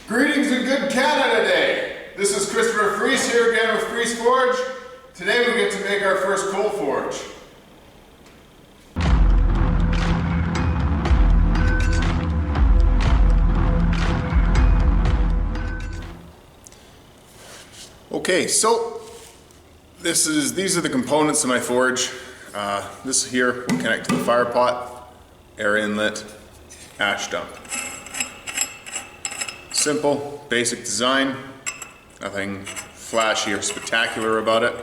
Greetings in good Canada Day! This is Christopher Fries here again with Fries Forge. Today we get to make our first coal forge. Okay, so these are the components of my forge. This here will connect to the fire pot, air inlet, ash dump. Simple, basic design, nothing flashy or spectacular about it.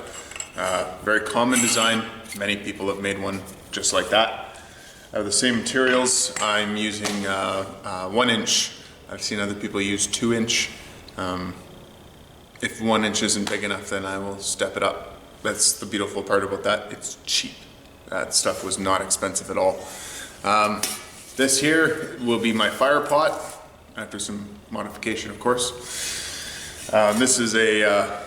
Very common design. Many people have made one just like that. Out of the same materials, I'm using 1 inch. I've seen other people use 2 inch. If 1 inch isn't big enough, then I will step it up. That's the beautiful part about that. It's cheap. That stuff was not expensive at all. This here will be my fire pot, after some modification, of course. This is a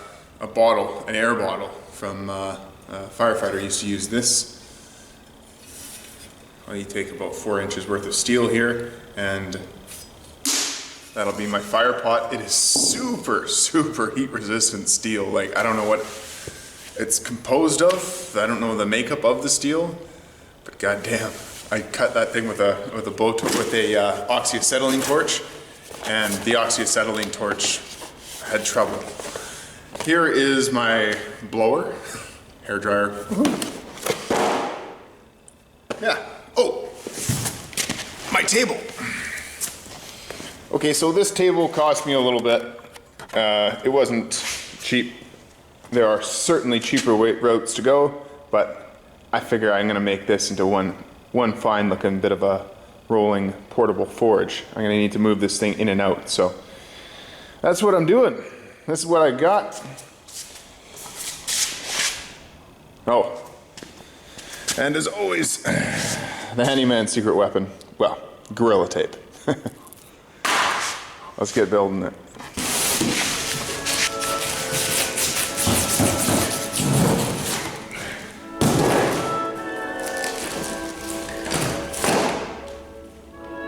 bottle, an air bottle from a firefighter used to use this. Well, you take about 4 inches worth of steel here, and that'll be my fire pot. It is super, super heat resistant steel. Like, I don't know what it's composed of. I don't know the makeup of the steel, but goddamn, I cut that thing with a oxyacetylene torch, and the oxyacetylene torch had trouble. Here is my blower, hair dryer. Yeah. Oh, my table. Okay, so this table cost me a little bit. It wasn't cheap. There are certainly cheaper routes to go, but I figure I'm gonna make this into one fine looking bit of a rolling portable forge. I'm gonna need to move this thing in and out, so that's what I'm doing. This is what I got. Oh, and as always, the handyman's secret weapon, well, Gorilla Tape. Let's get building it.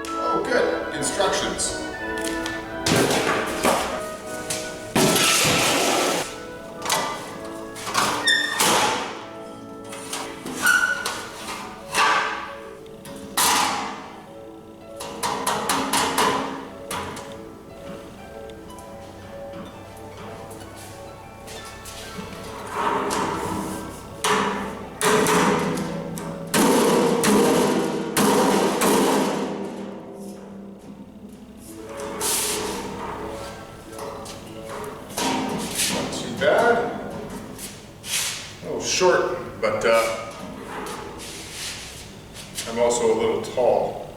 Oh, good. Instructions. Bad. A little short, but I'm also a little tall.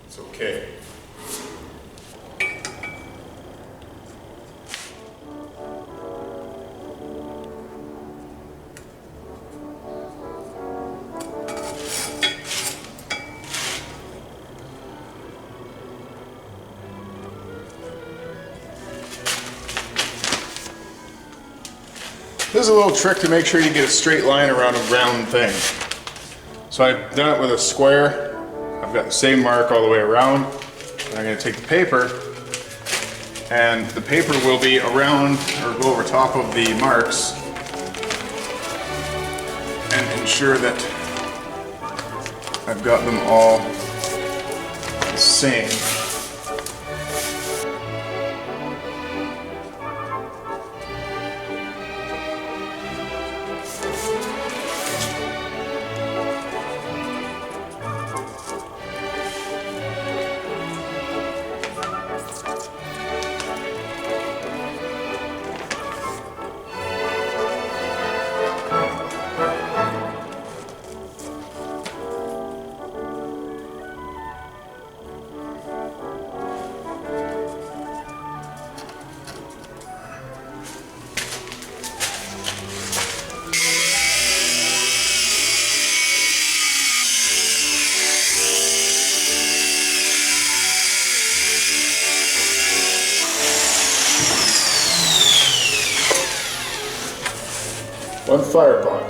It's okay. This is a little trick to make sure you get a straight line around a round thing. So I've done it with a square. I've got the same mark all the way around. And I'm going to take the paper, and the paper will be around or go over top of the marks and ensure that I've got them all the same. One fire pot.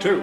too.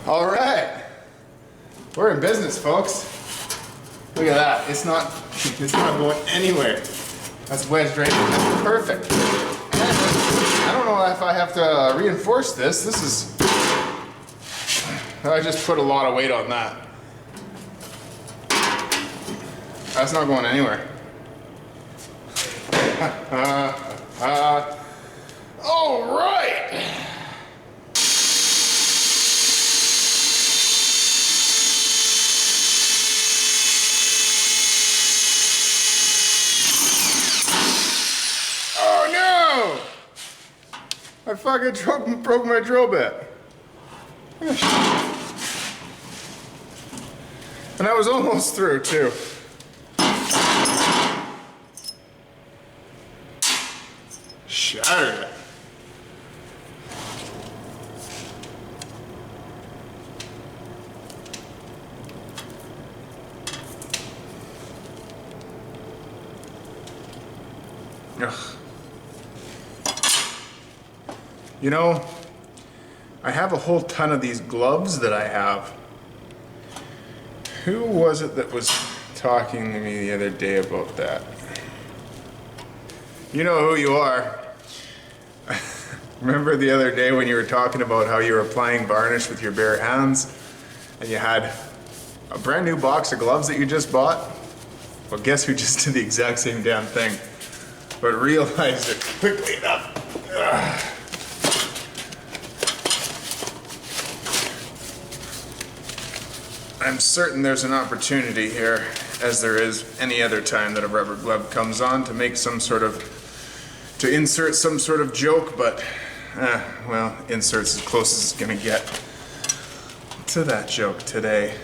All right, we're in business, folks. Look at that. It's not going anywhere. That's wedged right in. That's perfect. And I don't know if I have to reinforce this. I just put a lot of weight on that. That's not going anywhere. All right. Oh no! I fucking broke my drill bit. And I was almost through too. Shattered it. Ugh. You know, I have a whole ton of these gloves that I have. Who was it that was talking to me the other day about that? You know who you are. Remember the other day when you were talking about how you were applying varnish with your bare hands and you had a brand new box of gloves that you just bought? Well, guess who just did the exact same damn thing, but realized it quickly enough. Ugh. I'm certain there's an opportunity here, as there is any other time that a rubber glove comes on to make some sort of, to insert some sort of joke, but, well, insert's as close as it's gonna get to that joke today.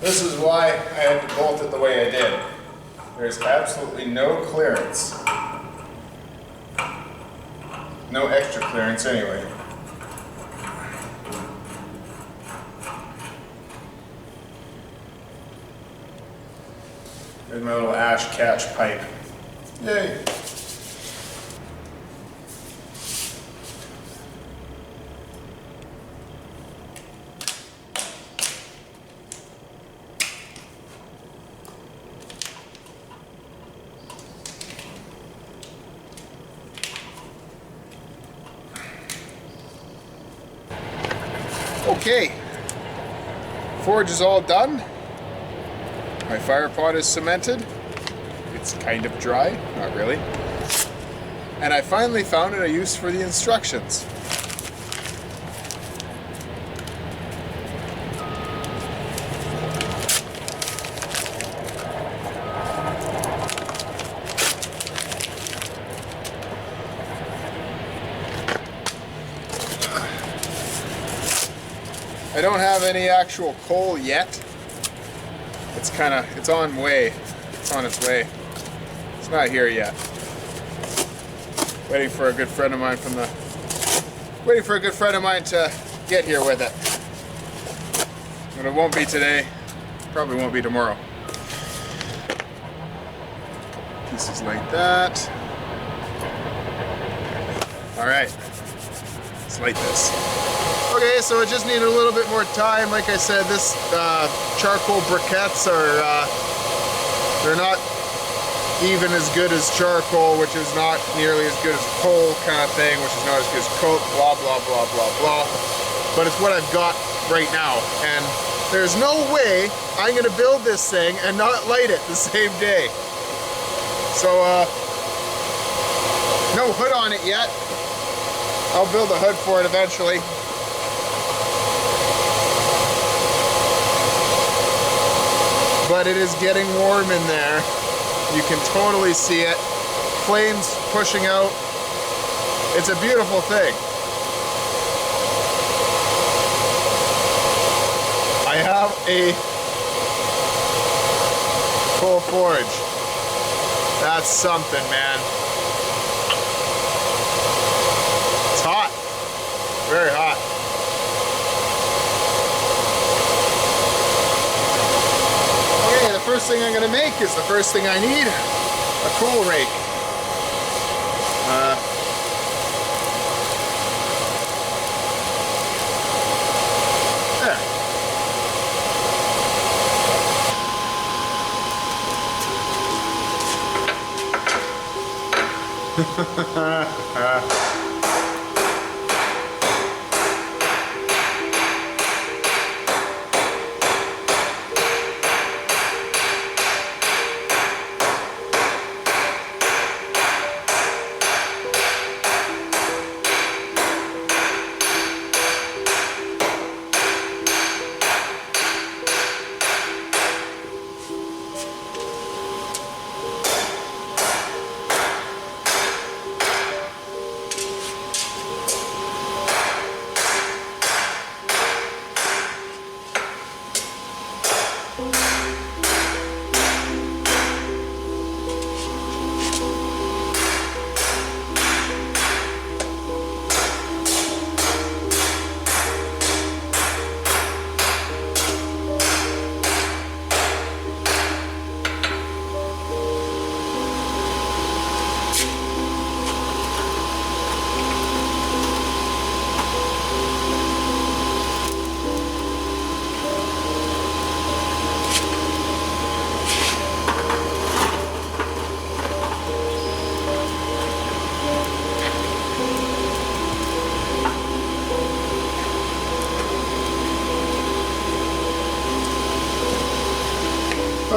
This is why I had to bolt it the way I did. There's absolutely no clearance. No extra clearance anyway. There's my little ash catch pipe. Yay! Okay, forge is all done. My fire pot is cemented. It's kind of dry, not really. And I finally found a use for the instructions. I don't have any actual coal yet. It's on its way. It's not here yet. Waiting for a good friend of mine to get here with it. But it won't be today, probably won't be tomorrow. Pieces like that. All right, let's light this. Okay, so it just needed a little bit more time. Like I said, this charcoal briquettes are, they're not even as good as charcoal, which is not nearly as good as coal kind of thing, which is not as good as coke, blah, blah, blah, blah, blah. But it's what I've got right now. And there's no way I'm gonna build this thing and not light it the same day. So, no hood on it yet. I'll build a hood for it eventually. But it is getting warm in there. You can totally see it. Flames pushing out. It's a beautiful thing. I have a full forge. That's something, man. It's hot. Very hot. The first thing I'm going to make is the first thing I need, a coal rake. There.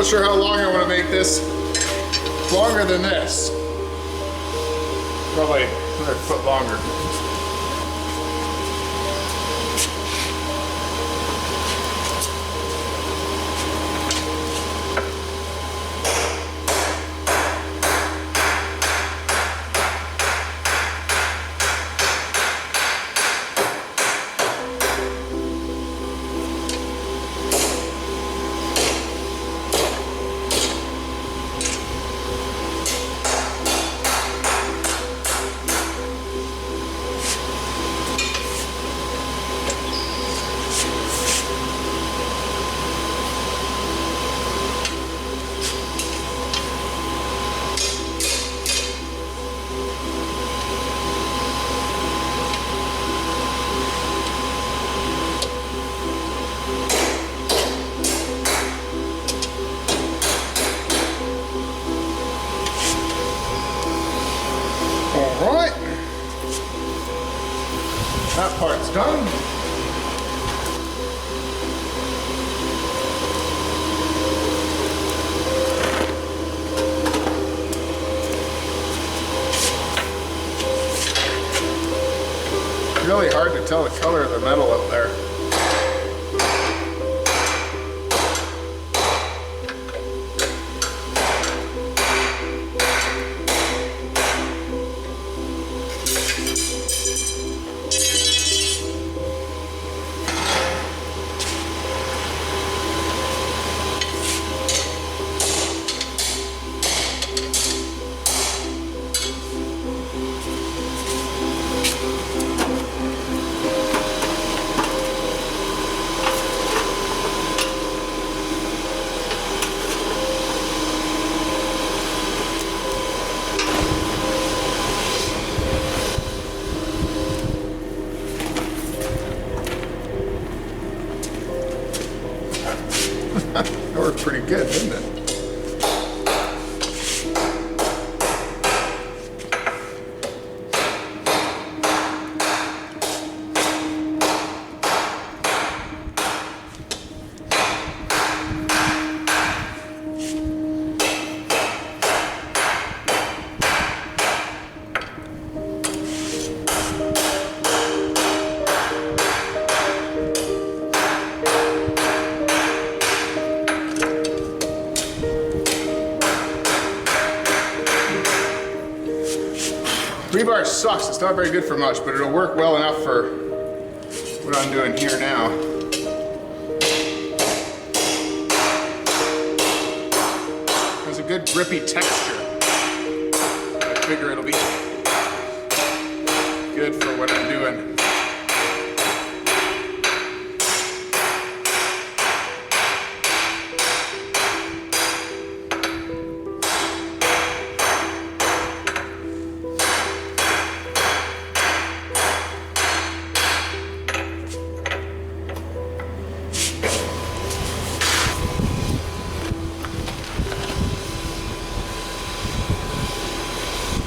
Not sure how long I want to make this. Longer than this. Probably another foot longer. Alright, that part's done. Really hard to tell the color of the metal up there. That worked pretty good, didn't it? Rebar sucks, it's not very good for much, but it'll work well enough for what I'm doing here now. Has a good grippy texture. I figure it'll be good for what I'm doing.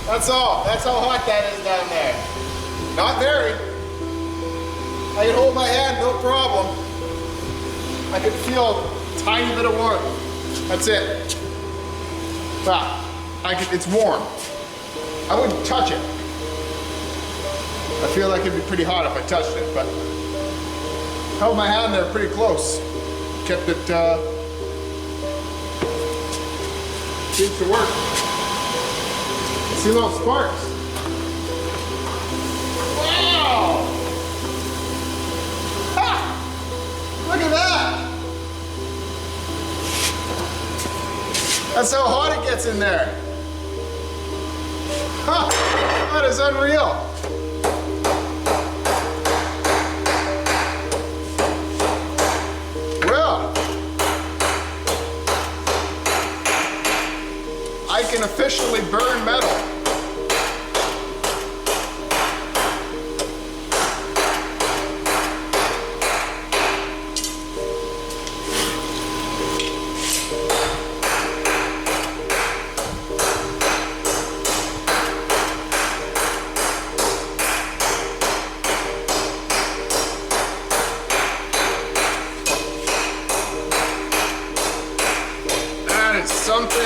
That's all. That's how hot that is down there. Not very. I can hold my hand, no problem. I can feel a tiny bit of warmth. That's it. Well, it's warm. I wouldn't touch it. I feel like it'd be pretty hot if I touched it, but held my hand there pretty close. Kept it, seems to work. See little sparks. Wow! Ha! Look at that! That's how hot it gets in there. Ha! That is unreal. Well, I can officially burn metal.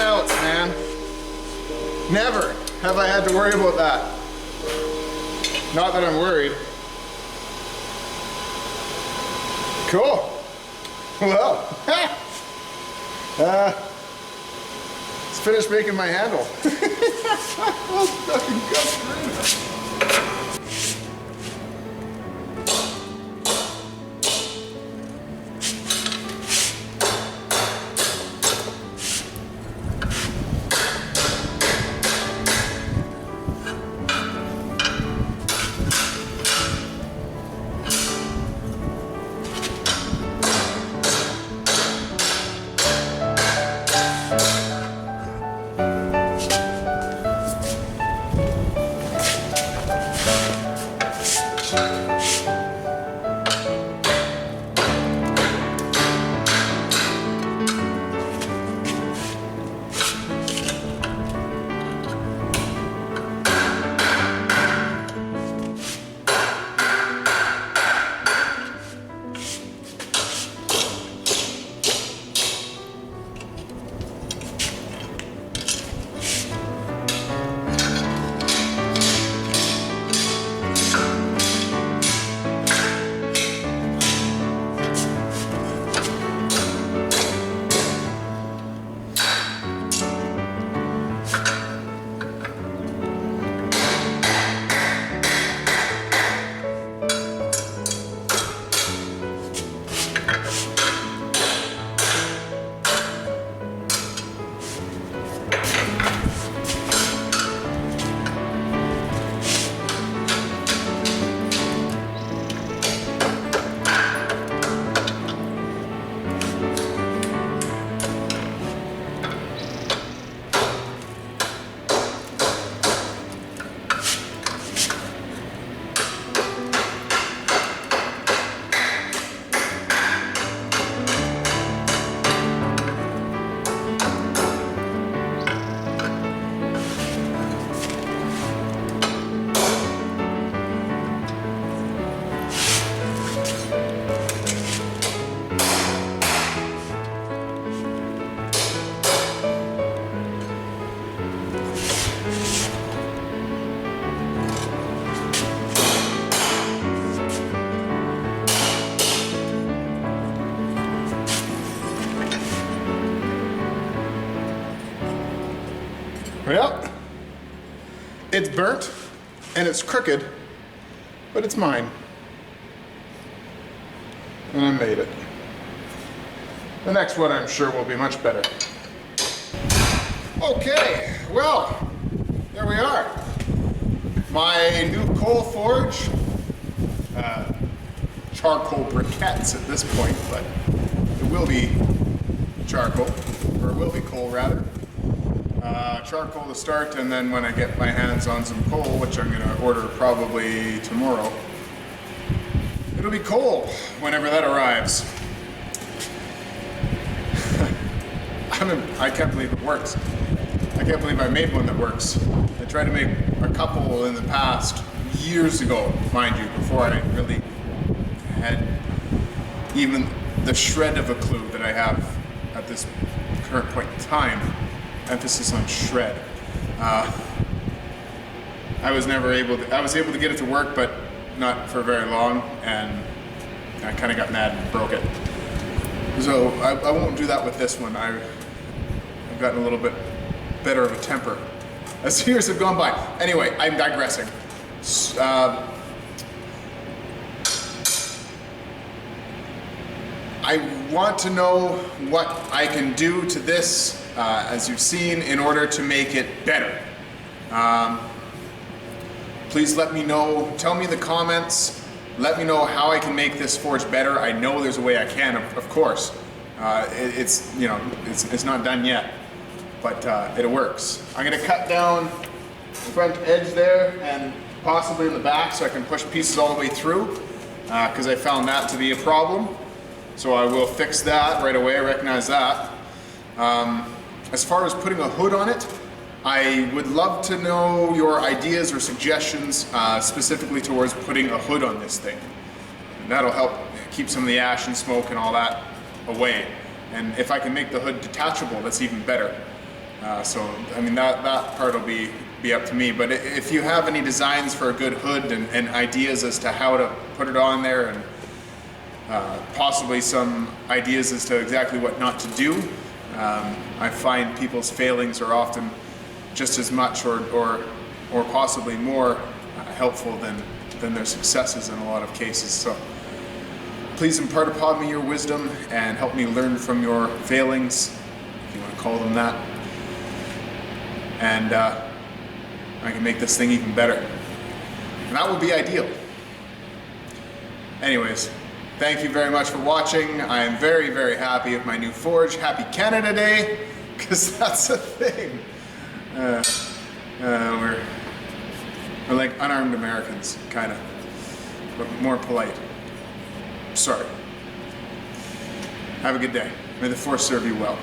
else, man. Never have I had to worry about that. Not that I'm worried. Cool. Well, let's finish making my handle. Let's fucking go through it. Well, it's burnt and it's crooked, but it's mine. And I made it. The next one I'm sure will be much better. Okay, well, there we are. My new coal forge, charcoal briquettes at this point, but it will be charcoal, or it will be coal rather. Charcoal to start, and then when I get my hands on some coal, which I'm going to order probably tomorrow, it'll be coal whenever that arrives. I can't believe it works. I can't believe I made one that works. I tried to make a couple in the past, years ago, mind you, before I really had even the shred of a clue that I have at this current point in time. Emphasis on shred. I was able to get it to work, but not for very long, and I kind of got mad and broke it. So I won't do that with this one. I've gotten a little bit better of a temper as years have gone by. Anyway, I'm digressing. I want to know what I can do to this, as you've seen, in order to make it better. Please let me know, tell me in the comments, let me know how I can make this forge better. I know there's a way I can, of course. It's not done yet, but it works. I'm gonna cut down the front edge there and possibly in the back so I can push pieces all the way through, because I found that to be a problem. So I will fix that right away, I recognize that. As far as putting a hood on it, I would love to know your ideas or suggestions specifically towards putting a hood on this thing. And that'll help keep some of the ash and smoke and all that away. And if I can make the hood detachable, that's even better. So, I mean, that part will be up to me. But if you have any designs for a good hood and ideas as to how to put it on there, and possibly some ideas as to exactly what not to do, I find people's failings are often just as much or possibly more helpful than their successes in a lot of cases. So please impart upon me your wisdom and help me learn from your failings, if you want to call them that. And I can make this thing even better. And that would be ideal. Anyways, thank you very much for watching. I am very, very happy with my new forge. Happy Canada Day, because that's a thing. We're like unarmed Americans, kind of, but more polite. Sorry. Have a good day. May the force serve you well.